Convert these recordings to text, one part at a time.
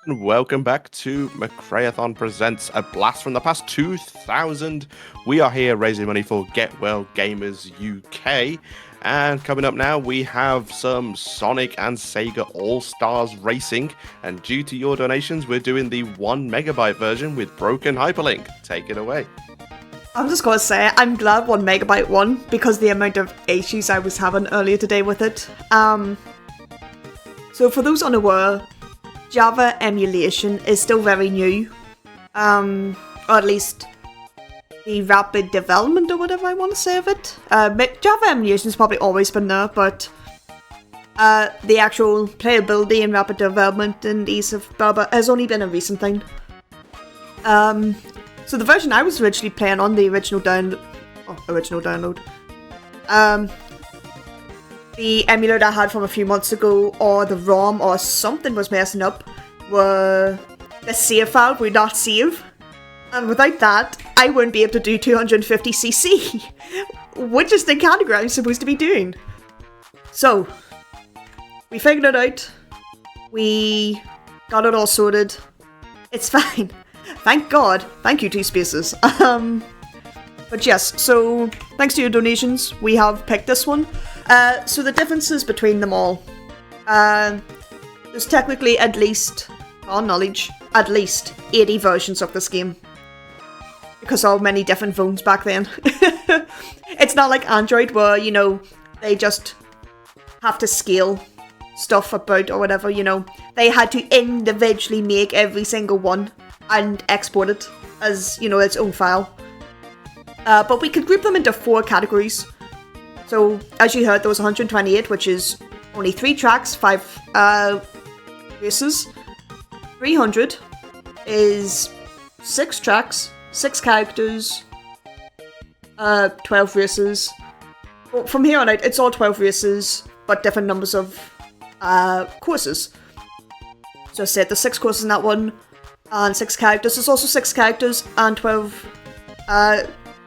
And welcome back to McRaeathon Presents A Blast from the Past 2000. We are here raising money for Get Well Gamers UK. And coming up now, we have some Sonic and Sega All-Stars Racing. And due to your donations, we're doing the 1 megabyte version with broken hyperlink. Take it away. I'm just gonna say, I'm glad 1 megabyte won because the amount of issues I was having earlier today with it. So for those unaware, Java emulation is still very new, or at least the rapid development or whatever I want to say of it. Java emulation has probably always been there, but the actual playability and rapid development and ease of blah blah has only been a recent thing. So the version I was originally playing on, the original download, the emulator I had from a few months ago, or the ROM, or something was messing up, were the save file would not save. And without that, I wouldn't be able to do 250cc, which is the category I'm supposed to be doing. So, we figured it out. We got it all sorted. It's fine. Thank God. Thank you, T-Spaces. But yes, so thanks to your donations, we have picked this one. So the differences between them all. There's technically at least 80 versions of this game. Because of many different phones back then. It's not like Android where, they just have to scale stuff about or whatever, They had to individually make every single one and export it as, its own file. But we could group them into 4 categories. So, as you heard, there was 128, which is only 3 tracks, 5 races. 300 is 6 tracks, 6 characters, 12 races. Well, from here on out, it's all 12 races, but different numbers of courses. So I said there's 6 courses in that one, and 6 characters. There's also 6 characters and 12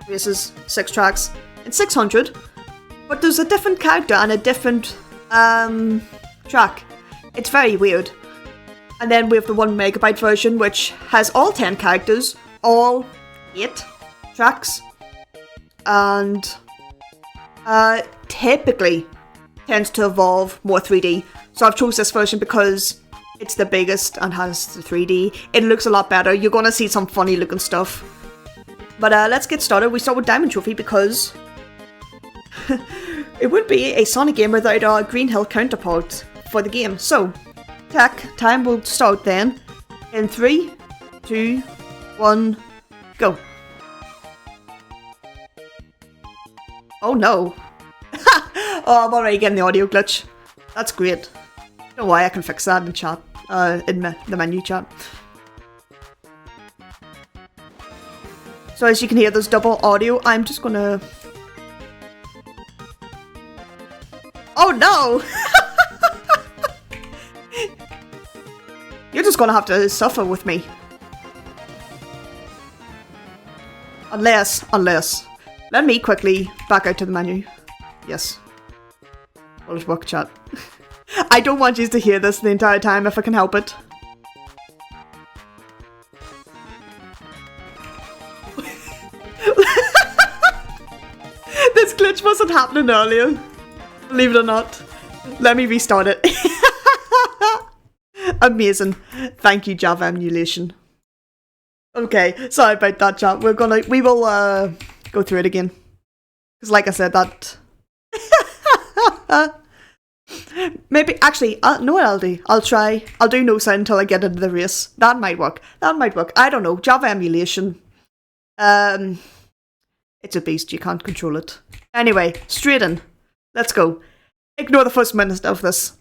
races, 6 tracks, and 600. But there's a different character and a different track. It's very weird. And then we have the 1 megabyte version, which has all 10 characters, all 8 tracks, and typically tends to evolve more 3D. So I've chose this version because it's the biggest and has the 3D. It looks a lot better. You're gonna see some funny looking stuff. But let's get started. We start with Diamond Trophy because it would be a Sonic game without our Green Hill counterpart for the game. So, time will start then. In 3, 2, 1, go. Oh no. Oh, I'm already getting the audio glitch. That's great. Don't know why, I can fix that in chat. In the menu chat. So as you can hear, there's double audio. I'm just gonna... Oh no! You're just gonna have to suffer with me. Unless. Let me quickly back out to the menu. Yes. Will it work, chat? I don't want you to hear this the entire time if I can help it. This glitch wasn't happening earlier. Believe it or not. Let me restart it. Amazing. Thank you, Java emulation. Okay, sorry about that, chat. We will go through it again. Because like I said, that... Maybe, actually, know what I'll do? I'll do no sound until I get into the race. That might work. I don't know. Java emulation. It's a beast. You can't control it. Anyway, straight in. Let's go. Ignore the first minute of this.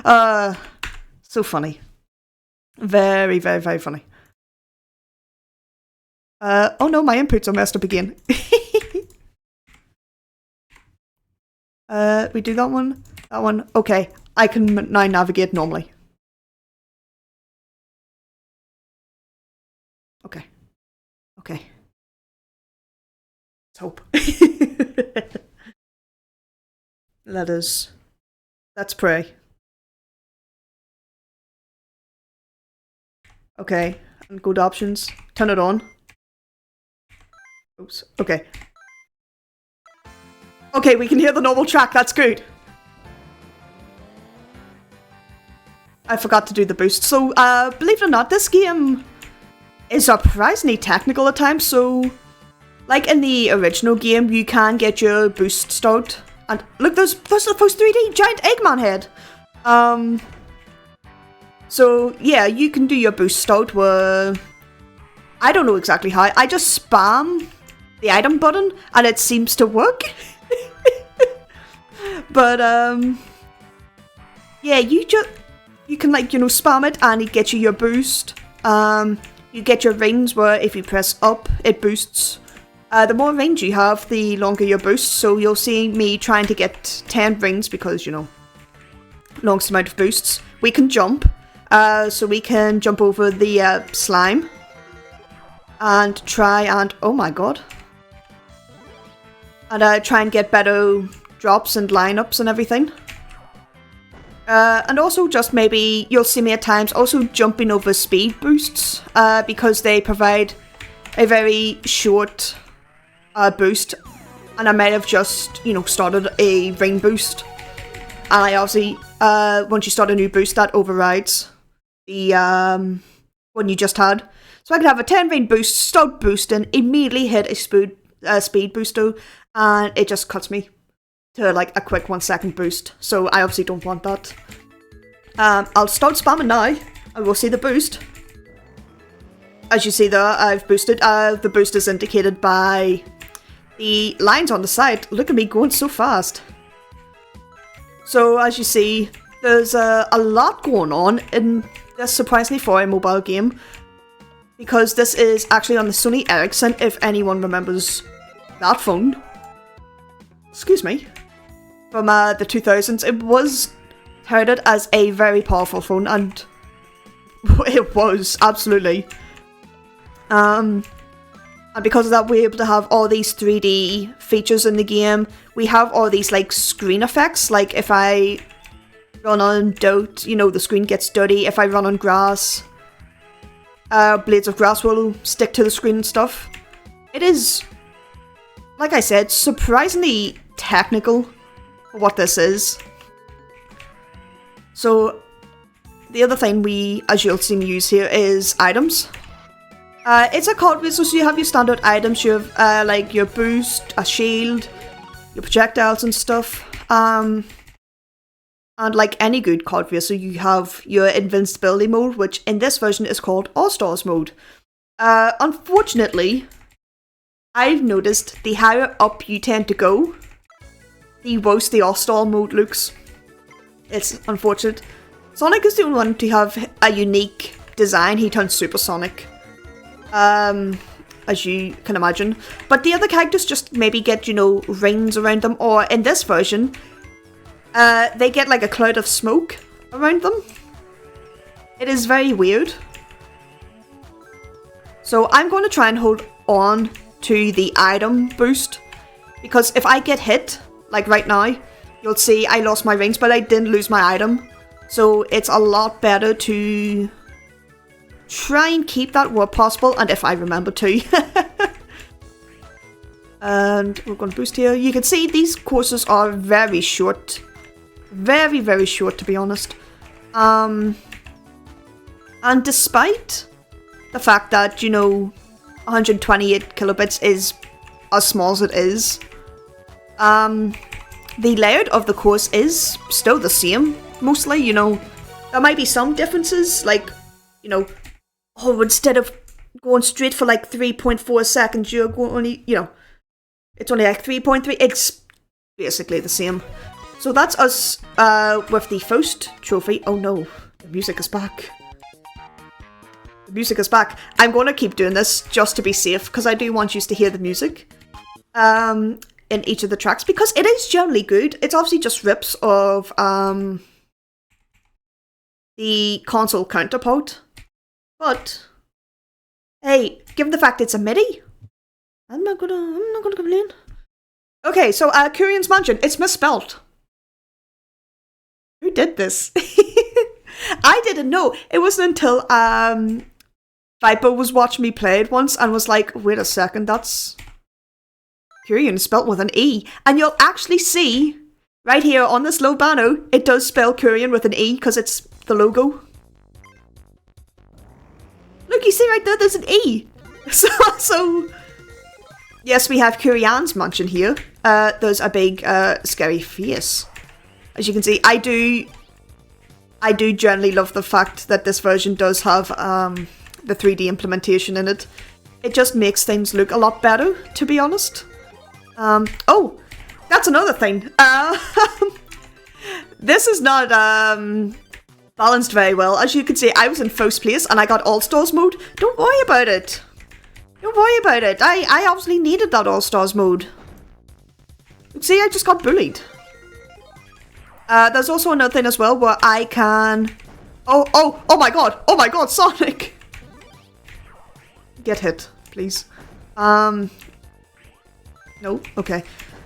So funny. Very, very, very funny. Oh no, my inputs are messed up again. We do that one. That one. Okay, I can now navigate normally. Okay. Let's hope. Let's pray. Okay, and go to options. Turn it on. Oops. Okay. Okay, we can hear the normal track. That's good. I forgot to do the boost. So, believe it or not, this game is surprisingly technical at times. So, like in the original game, you can get your boost start. And look, there's the first 3D giant Eggman head. So, yeah, you can do your boost start where... I don't know exactly how. I just spam the item button and it seems to work. But, yeah, you can, like, spam it and it gets you your boost. You get your rings where if you press up, it boosts. The more rings you have, the longer your boost. So you'll see me trying to get 10 rings because, longest amount of boosts. We can jump. So we can jump over the slime. And try and... Oh my god. And try and get better drops and lineups and everything. And also just maybe you'll see me at times also jumping over speed boosts. Because they provide a very short boost. And I might have just, started a ring boost. And I obviously, once you start a new boost, that overrides the one you just had. So I can have a 10 ring boost, start boosting, immediately hit a speed booster, and it just cuts me to like a quick 1 second boost. So I obviously don't want that. I'll start spamming now, and we'll see the boost. As you see there, I've boosted. The boost is indicated by the lines on the side. Look at me going so fast. So as you see, there's a lot going on in this, surprisingly for a mobile game. Because this is actually on the Sony Ericsson, if anyone remembers that phone. Excuse me. From the 2000s. It was touted as a very powerful phone, and it was, absolutely. And because of that, we're able to have all these 3D features in the game. We have all these, like, screen effects. Like, if I run on dirt, the screen gets dirty. If I run on grass... blades of grass will stick to the screen and stuff. It is, like I said, surprisingly technical for what this is. So, the other thing as you'll see me use here, is items. It's a card wheel, so you have your standard items. You have, like, your boost, a shield, your projectiles and stuff. And like any good card view, so you have your invincibility mode, which in this version is called All-Stars mode. Unfortunately, I've noticed the higher up you tend to go, the worse the All-Star mode looks. It's unfortunate. Sonic is the only one to have a unique design. He turns supersonic. As you can imagine. But the other characters just maybe get, rings around them, or in this version... they get like a cloud of smoke around them. It is very weird. So I'm going to try and hold on to the item boost. Because if I get hit, like right now, you'll see I lost my rings, but I didn't lose my item. So it's a lot better to try and keep that where possible, and if I remember to. And we're going to boost here. You can see these courses are very short. Very, very short, to be honest. And despite the fact that, 128 kilobits is as small as it is, the layout of the course is still the same, mostly, there might be some differences, like, instead of going straight for like 3.4 seconds, you're going only, it's only like 3.3, it's basically the same. So that's us with the first trophy. Oh no, the music is back. The music is back. I'm going to keep doing this just to be safe, because I do want you to hear the music in each of the tracks, because it is generally good. It's obviously just rips of the console counterpart. But, hey, given the fact it's a MIDI, I'm not gonna complain. Okay, so Kurian's Mansion, it's misspelled. Who did this? I didn't know. It wasn't until Viper was watching me play it once and was like, wait a second, that's Kurian spelt with an E. And you'll actually see, right here on this low banner, it does spell Kurian with an E because it's the logo. Look, you see right there, there's an E. So yes, we have Kurian's mansion here. There's a big, scary face. As you can see, I do generally love the fact that this version does have, the 3D implementation in it. It just makes things look a lot better, to be honest. Oh, that's another thing. This is not, balanced very well. As you can see, I was in first place and I got All-Stars mode. Don't worry about it. Don't worry about it. I obviously needed that All-Stars mode. See, I just got bullied. There's also another thing as well where I can... Oh my god, Sonic! Get hit, please. No? Okay.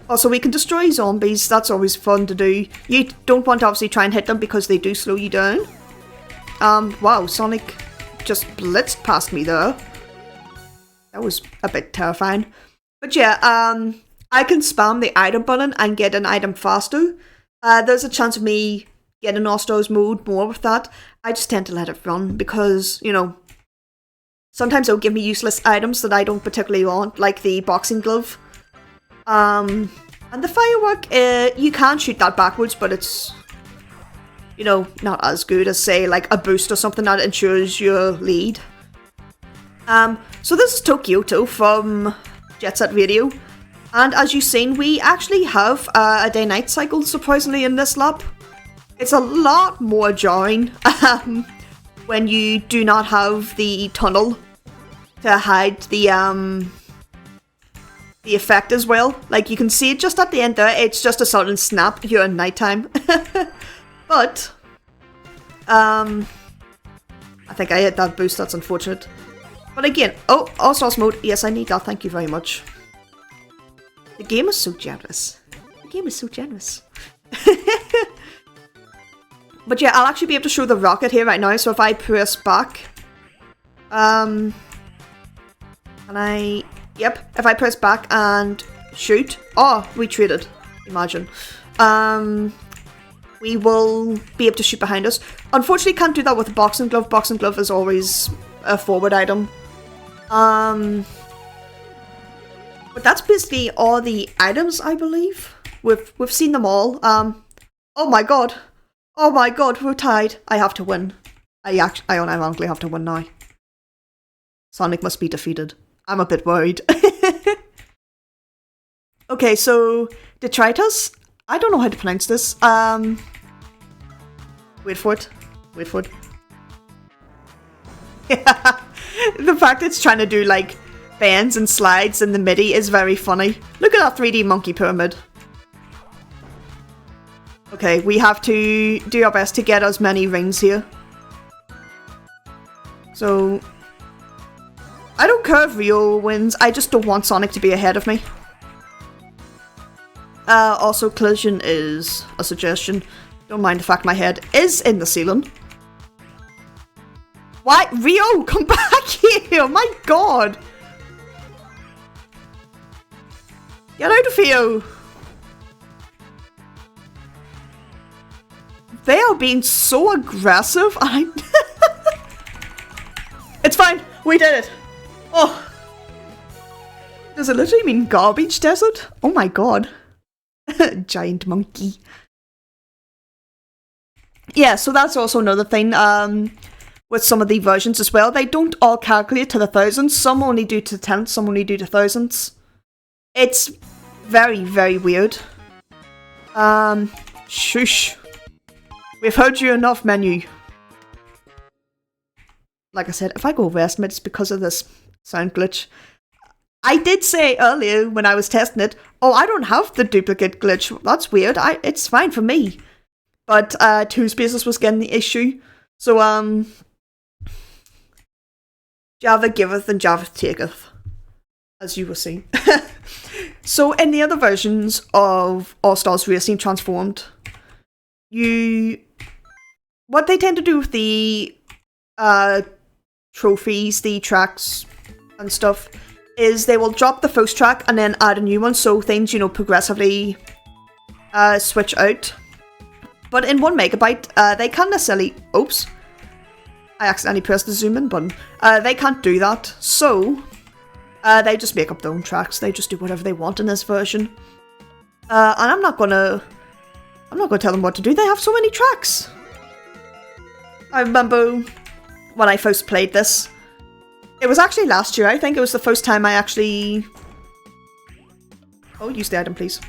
Also, we can destroy zombies. That's always fun to do. You don't want to obviously try and hit them because they do slow you down. Wow, Sonic just blitzed past me there. That was a bit terrifying. But yeah, I can spam the item button and get an item faster. There's a chance of me getting All-Stars mode more with that. I just tend to let it run because, you know, sometimes it'll give me useless items that I don't particularly want, like the boxing glove. And the firework, you can shoot that backwards, but it's, you know, not as good as, say, like a boost or something that ensures your lead. So this is Tokyoto from Jet Set Radio. And as you've seen, we actually have a day-night cycle, surprisingly, in this lap. It's a lot more jarring when you do not have the tunnel to hide the effect as well. Like, you can see it just at the end there, it's just a sudden snap, you're in nighttime. But, I think I hit that boost, that's unfortunate. But again, oh, All-Stars mode, yes, I need that, thank you very much. The game is so generous. The game is so generous. But yeah, I'll actually be able to show the rocket here right now, so if I press back... if I press back and shoot... Oh, we traded. Imagine. We will be able to shoot behind us. Unfortunately, can't do that with the boxing glove. Boxing glove is always a forward item. But that's basically all the items, I believe. We've seen them all. Oh my god. Oh my god, we're tied. I have to win. I unironically have to win now. Sonic must be defeated. I'm a bit worried. Okay, so detritus. I don't know how to pronounce this. Wait for it. Wait for it. The fact it's trying to do like bends and slides in the MIDI is very funny. Look at that 3D monkey pyramid. Okay, we have to do our best to get as many rings here. So, I don't care if Rio wins, I just don't want Sonic to be ahead of me. Also, collision is a suggestion. Don't mind the fact my head is in the ceiling. Why? Rio, come back here! My god! Get out of here! They are being so aggressive. It's fine. We did it. Oh. Does it literally mean garbage desert? Oh my god. Giant monkey. Yeah, so that's also another thing with some of the versions as well. They don't all calculate to the thousands. Some only do to tenths, some only do to thousands. It's very, very weird. Shush. We've heard you enough, menu. Like I said, if I go overestimate, it's because of this sound glitch. I did say earlier when I was testing it, oh, I don't have the duplicate glitch. That's weird. It's fine for me. But 2 spaces was getting the issue. So, Java giveth and Java taketh, as you will see. So, in the other versions of All-Stars Racing Transformed, what they tend to do with the trophies, the tracks and stuff, is they will drop the first track and then add a new one, so things, you know, progressively switch out. But in 1 megabyte, they can't necessarily... Oops. I accidentally pressed the zoom in button. They can't do that, so they just make up their own tracks. They just do whatever they want in this version. And I'm not gonna tell them what to do. They have so many tracks. I remember when I first played this. It was actually last year, I think. It was the first time I actually... Oh, use the item, please.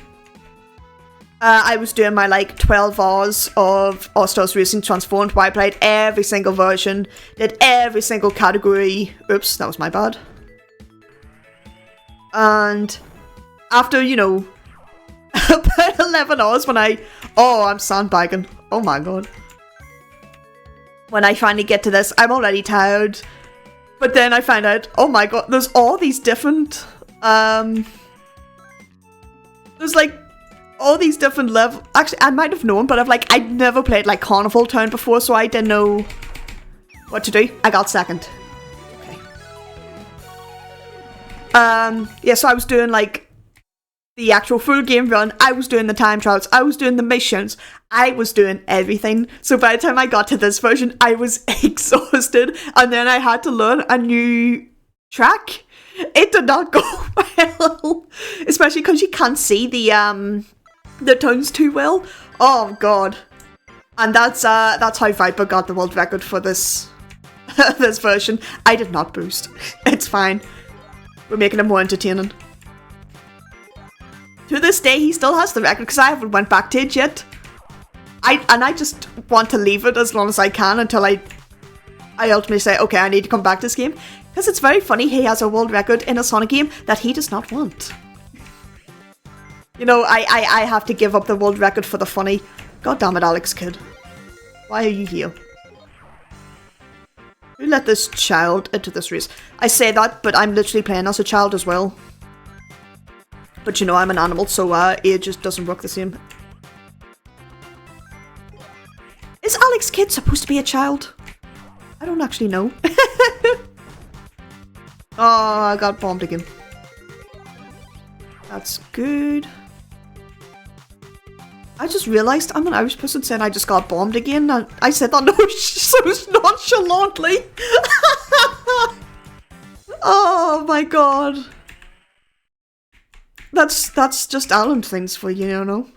I was doing my, like, 12 hours of All-Stars Racing Transformed, where I played every single version, did every single category. Oops, that was my bad. And after, you know, about 11 hours when I'm sandbagging. Oh my god. When I finally get to this, I'm already tired. But then I find out, oh my god, there's all these different, there's like, all these different levels. Actually, I might have known, but I'd never played, like, Carnival Town before, so I didn't know what to do. I got second. Okay. Yeah, so I was doing, like, the actual full game run. I was doing the time trials. I was doing the missions. I was doing everything. So by the time I got to this version, I was exhausted. And then I had to learn a new track. It did not go well. Especially because you can't see the towns too well. Oh god. And that's how Viper got the world record for this this version. I did not boost. It's fine. We're making it more entertaining. To this day, he still has the record because I haven't went back to it yet. I just want to leave it as long as I can until I ultimately say, okay, I need to come back to this game. Because it's very funny, he has a world record in a Sonic game that he does not want. You know, I have to give up the world record for the funny. God damn it, Alex Kidd. Why are you here? Who let this child into this race? I say that, but I'm literally playing as a child as well. But you know, I'm an animal, so age just doesn't work the same. Is Alex Kidd supposed to be a child? I don't actually know. Oh, I got bombed again. That's good. I just realised I'm an Irish person saying I just got bombed again. I said that so nonchalantly. Oh my god. That's just Ireland things for you, you know.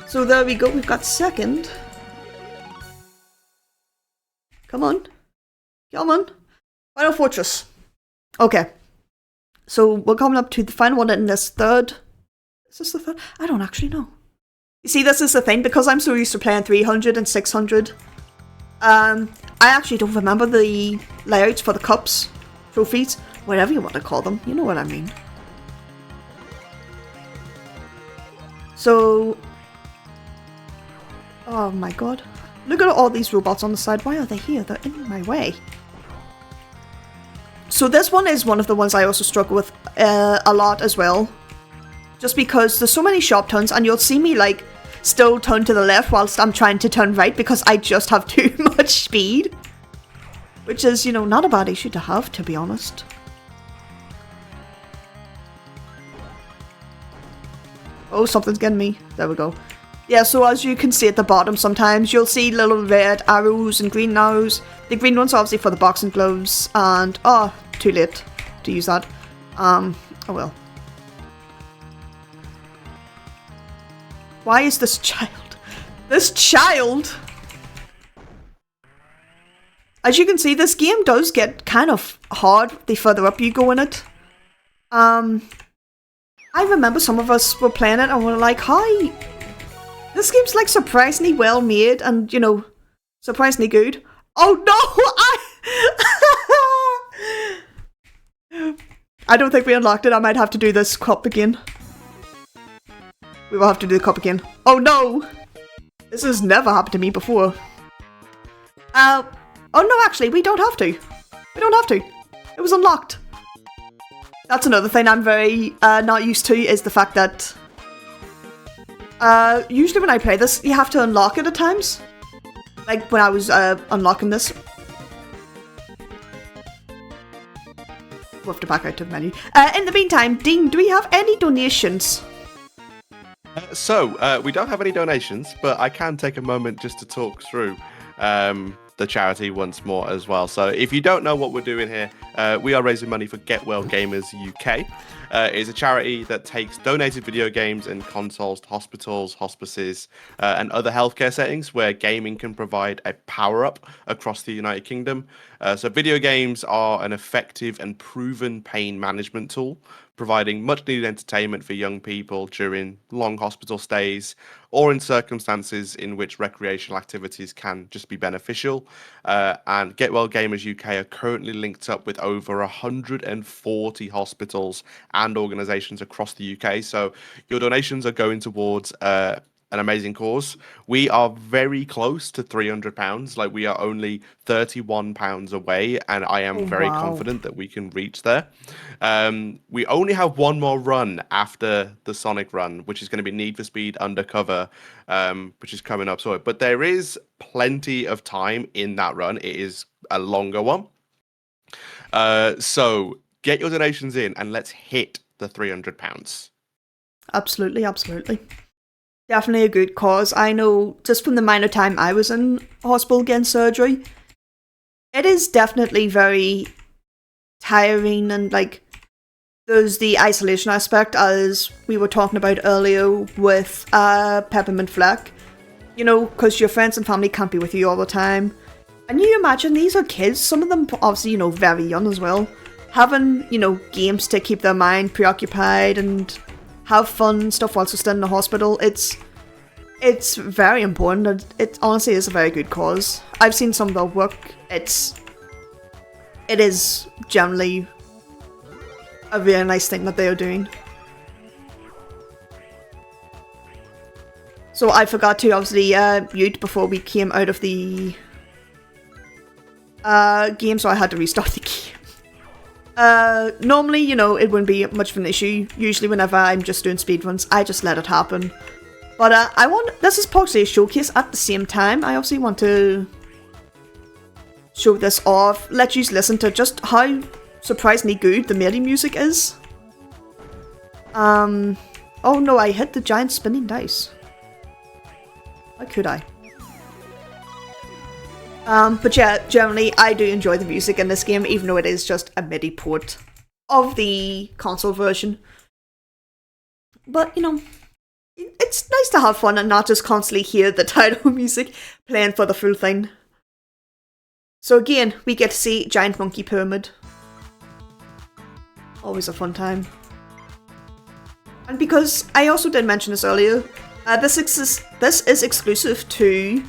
So there we go, we've got second. Come on. Come on. Final Fortress. Okay. So we're coming up to the final one in this third. Is this the third? I don't actually know. You see, this is the thing, because I'm so used to playing 300 and 600. I actually don't remember the layouts for the cups, trophies, whatever you want to call them. You know what I mean. So... Oh my god. Look at all these robots on the side. Why are they here? They're in my way. So this one is one of the ones I also struggle with a lot as well. Just because there's so many sharp turns, and you'll see me like still turn to the left whilst I'm trying to turn right because I just have too much speed. Which is, you know, not a bad issue to have, to be honest. Oh, something's getting me. There we go. Yeah, so as you can see at the bottom, sometimes you'll see little red arrows and green arrows. The green one's obviously for the boxing gloves, and oh, too late to use that. Oh well. Why is this child? This child! As you can see, this game does get kind of hard the further up you go in it. I remember some of us were playing it and we were like, hi! This game's like surprisingly well made and, you know, surprisingly good. Oh no! I don't think we unlocked it. I might have to do this cup again. We will have to do the cup again. Oh no! This has never happened to me before. Oh no, actually, we don't have to. We don't have to. It was unlocked. That's another thing I'm very not used to, is the fact that usually when I play this, you have to unlock it at times. like when I was unlocking this. We'll have to back out to the menu. In the meantime, Dean, do we have any donations? So, we don't have any donations, but I can take a moment just to talk through the charity once more as well. So, if you don't know what we're doing here, we are raising money for Get Well Gamers UK. It's a charity that takes donated video games and consoles to hospitals, hospices, and other healthcare settings where gaming can provide a power-up across the United Kingdom. So video games are an effective and proven pain management tool, providing much-needed entertainment for young people during long hospital stays or in circumstances in which recreational activities can just be beneficial. And Get Well Gamers UK are currently linked up with over 140 hospitals and organisations across the UK. So your donations are going towards an amazing cause. We are very close to £300. Like, we are only £31 away, and I am very confident that we can reach there. We only have one more run after the Sonic run, which is going to be Need for Speed Undercover, which is coming up. But there is plenty of time in that run. It is a longer one. So get your donations in and let's hit the £300. Absolutely. Definitely a good cause. I know just from the amount of time I was in hospital getting surgery, it is definitely very tiring, and like there's the isolation aspect, as we were talking about earlier with Peppermint Fleck, you know, because your friends and family can't be with you all the time. And you imagine these are kids, some of them obviously, you know, very young as well, having, you know, games to keep their mind preoccupied and have fun and stuff whilst they're still in the hospital. It's very important, and it honestly is a very good cause. I've seen some of their work. It is generally a really nice thing that they are doing. So I forgot to obviously mute before we came out of the game, so I had to restart the game. Normally, you know, it wouldn't be much of an issue. Usually whenever I'm just doing speedruns, I just let it happen. But this is possibly a showcase at the same time. I obviously want to show this off. Let you listen to just how surprisingly good the MIDI music is. Oh no, I hit the giant spinning dice. Why could I? But yeah, generally, I do enjoy the music in this game, even though it is just a MIDI port of the console version. But, you know, it's nice to have fun and not just constantly hear the title music playing for the full thing. So again, we get to see Giant Monkey Pyramid. Always a fun time. And because I also did mention this earlier, this is exclusive to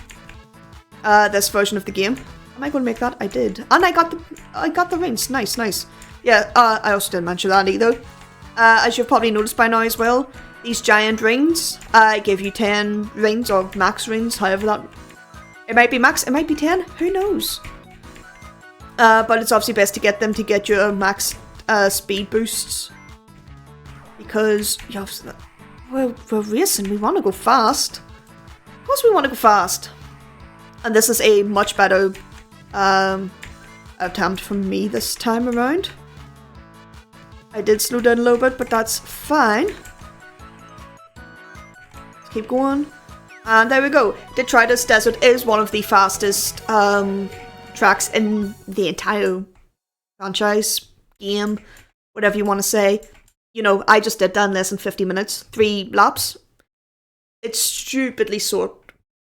this version of the game. Am I going to make that? I did. And I got the rings. Nice. Yeah, I also didn't mention that either. As you've probably noticed by now as well, these giant rings give you 10 rings, or max rings, however that... It might be max, it might be 10, who knows? But it's obviously best to get them to get your max speed boosts. Because, we're racing, we want to go fast. Of course we want to go fast. And this is a much better attempt from me this time around. I did slow down a little bit, but that's fine. Let's keep going. And there we go. Detritus Desert is one of the fastest tracks in the entire franchise, game, whatever you want to say. You know, I just did that in less than 50 minutes. 3 laps. It's stupidly short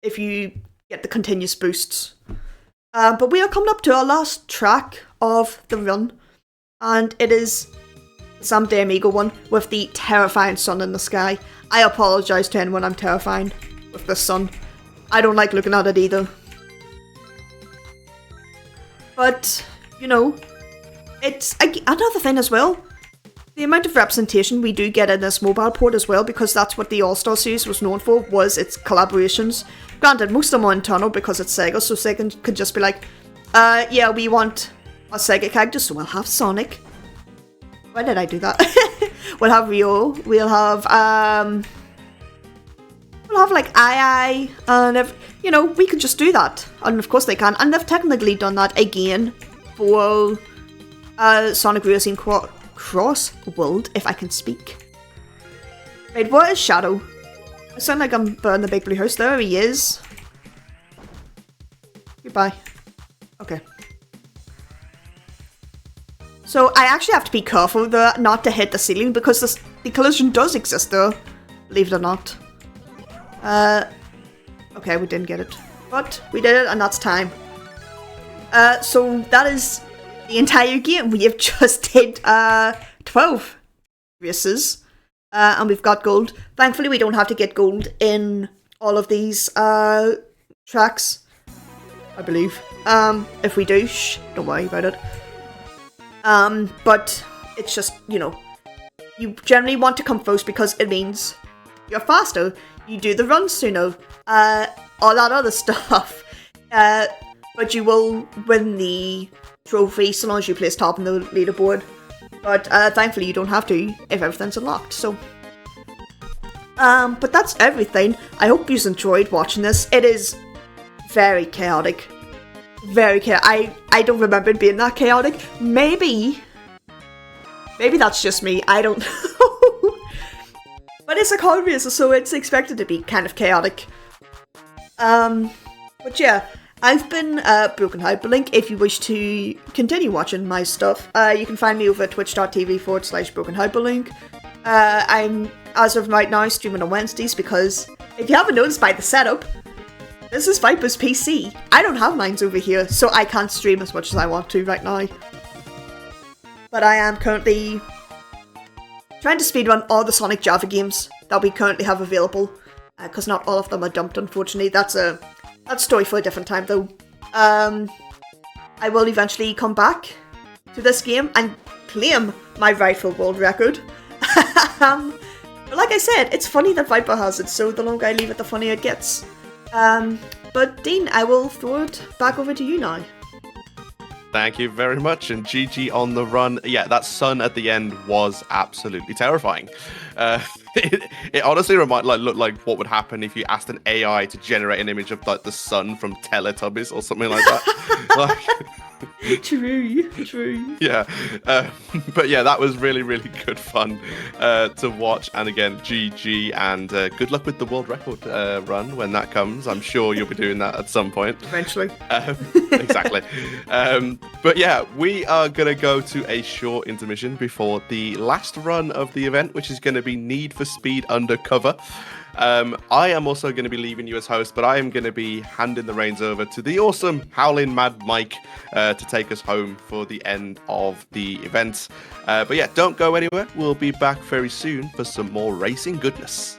if you get the continuous boosts. But we are coming up to our last track of the run. And it is Sam De Amigo one with the terrifying sun in the sky. I apologise to anyone I'm terrifying with the sun. I don't like looking at it either. But, you know, it's another thing as well. The amount of representation we do get in this mobile port as well, because that's what the All-Star series was known for, was its collaborations. Granted, most of them are internal because it's Sega, so Sega could just be like, yeah, we want a Sega character, so we'll have Sonic. Why did I do that? We'll have Rio, we'll have, we'll have like II, and if, you know, we could just do that. And of course they can. And they've technically done that again for Sonic Racing Cross World, if I can speak. Wait, what is Shadow? I sound like I'm burning the big blue house. There he is. Goodbye. Okay. So I actually have to be careful there not to hit the ceiling because the collision does exist there, believe it or not. Okay, we didn't get it, but we did it, and that's time. So that is the entire game. We have just did 12 races, and we've got gold. Thankfully, we don't have to get gold in all of these tracks, I believe. If we do, don't worry about it. But it's just, you know, you generally want to come first because it means you're faster, you do the run sooner, all that other stuff. But you will win the trophy so long as you place top in the leaderboard. But thankfully you don't have to if everything's unlocked, so. But that's everything. I hope you enjoyed watching this. It is very chaotic. Very chaotic. I don't remember it being that chaotic. Maybe that's just me. I don't know. But it's a car racer, so it's expected to be kind of chaotic. But yeah, I've been Broken Hyperlink. If you wish to continue watching my stuff, you can find me over at twitch.tv/Broken Hyperlink. I'm, as of right now, streaming on Wednesdays because if you haven't noticed by the setup, this is Viper's PC. I don't have mines over here, so I can't stream as much as I want to right now. But I am currently trying to speedrun all the Sonic Java games that we currently have available, because not all of them are dumped, unfortunately. That's a story for a different time, though. I will eventually come back to this game and claim my rightful world record. But like I said, it's funny that Viper has it, so the longer I leave it, the funnier it gets. But Dean, I will throw it back over to you now. Thank you very much, and GG on the run. Yeah, that sun at the end was absolutely terrifying. It honestly looked like what would happen if you asked an AI to generate an image of like the sun from Teletubbies or something like that. True. Yeah, but yeah, that was really, really good fun to watch. And again, GG, and good luck with the world record run when that comes. I'm sure you'll be doing that at some point. Eventually. Exactly. But yeah, we are going to go to a short intermission before the last run of the event, which is going to be Need for Speed Undercover. I am also going to be leaving you as host, but I am going to be handing the reins over to the awesome Howlin' Mad Mike to take us home for the end of the event. But yeah, don't go anywhere. We'll be back very soon for some more racing goodness.